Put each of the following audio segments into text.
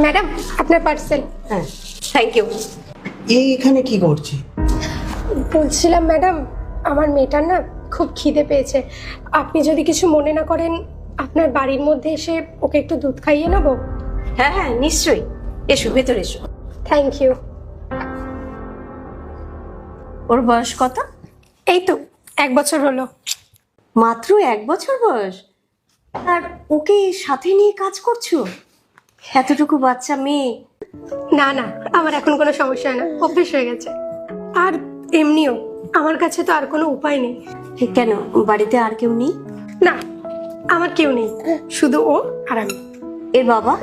Madam আপনার parcel. হ্যাঁ, thank you. এখানে কি করছে? বলছিলাম ম্যাডাম, আমার মেয়েটার না খুব খিদে পেয়েছে। আপনি যদি কিছু মনে না করেন, আপনার বাড়ির মধ্যে এসে ওকে একটু দুধ খাইয়ে নেবো? হ্যাঁ হ্যাঁ, নিশ্চয়ই, এসো ভেতরে এসো। Thank you. ওর বয়স কত? এই তো 1 বছর হলো। মাত্র 1 বছর বয়স, আর ওকে সাথে নিয়ে কাজ করছো? এতটুকু বাচ্চা মেয়ে। না না, আমার এখন কোনো সমস্যা হয় না, অভ্যেস হয়ে গেছে। আর এমনিও আমার কাছে তো আর কোনো উপায় নেই। কেন, বাড়িতে আর কেউ নেই? না, আমার কেউ নেই, শুধু ও আর আমি। এর বাবা?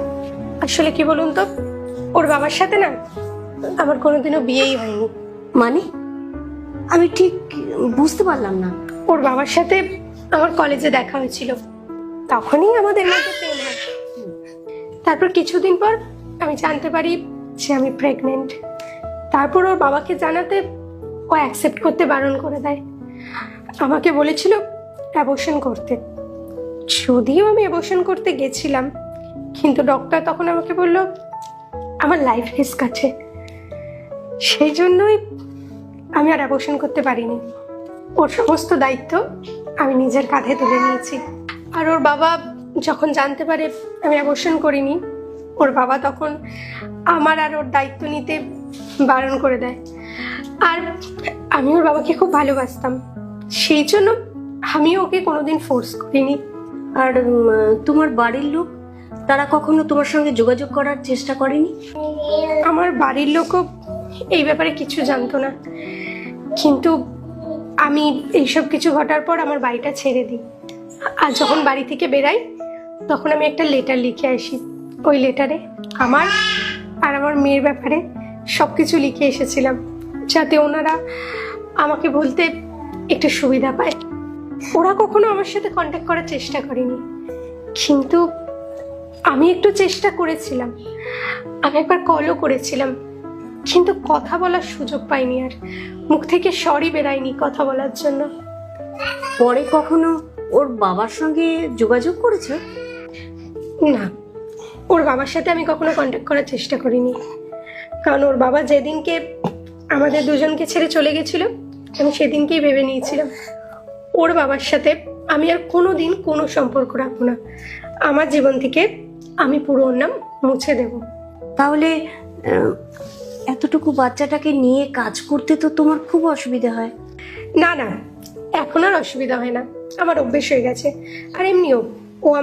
আসলে কি বলুন তো, ওর বাবার সাথে না আমার কোনোদিনও বিয়েই হয়নি। মানে আমি ঠিক বুঝতে পারলাম না। ওর বাবার সাথে আমার কলেজে দেখা হয়েছিল, তখনই আমাদের মধ্যে প্রেম হয়। তারপর কিছুদিন পর আমি জানতে পারি যে আমি প্রেগনেন্ট। তারপর ওর বাবাকে জানাতে ও অ্যাকসেপ্ট করতে বারণ করে দেয়। আমাকে বলেছিল অ্যাবর্শন করতে। যদিও আমি অ্যাবর্শন করতে গেছিলাম, কিন্তু ডক্টর তখন আমাকে বলল আমার লাইফ রিস্ক আছে। সেই জন্যই আমি আর অ্যাবর্শন করতে পারিনি। ওর সমস্ত দায়িত্ব আমি নিজের কাঁধে তুলে নিয়েছি। আর ওর বাবা যখন জানতে পারে আমি অ্যাবর্শন করিনি, ওর বাবা তখন আমার আর ওর দায়িত্ব নিতে বারণ করে দেয়। আর আমি ওর বাবাকে খুব ভালোবাসতাম, সেই জন্য আমি ওকে কোনোদিন ফোর্স করিনি। আর তোমার বাড়ির লোক, তারা কখনো তোমার সঙ্গে যোগাযোগ করার চেষ্টা করেনি? আমার বাড়ির লোকও এই ব্যাপারে কিছু জানতো না, কিন্তু আমি এইসব কিছু ঘটার পর আমার বাড়িটা ছেড়ে দিই। আর যখন বাড়ি থেকে বেরাই, তখন আমি একটা লেটার লিখে আসি। ওই লেটারে আমার আর আমার মেয়ের ব্যাপারে সব কিছু লিখে এসেছিলাম, যাতে ওনারা আমাকে বলতে একটু সুবিধা পায়। ওরা কখনো আমার সাথে কন্ট্যাক্ট করার চেষ্টা করেনি, কিন্তু আমি একটু চেষ্টা করেছিলাম। আমি একবার কলও করেছিলাম, কিন্তু কথা বলার সুযোগ পাইনি, আর মুখ থেকে স্বরই বেরায়নি কথা বলার জন্য। পরে কখনো ওর বাবার সঙ্গে যোগাযোগ করেছো? না, ওর বাবার সাথে আমি কখনো কন্ট্যাক্ট করার চেষ্টা করিনি, কারণ ওর বাবা যেদিনকে আমাদের দুজনকে ছেড়ে চলে গেছিল, আমি সেদিনকেই ভেবে নিয়েছিলাম ওর বাবার সাথে আমি আর কোনো দিন কোনো সম্পর্ক রাখবো না। আমার জীবন থেকে আমি পুরো ওর নাম মুছে দেব। তাহলে এতটুকু বাচ্চাটাকে নিয়ে কাজ করতে তো তোমার খুব অসুবিধা হয়? না না, এখন আর অসুবিধা হয় না, আমার অভ্যেস হয়ে গেছে। আর এমনিও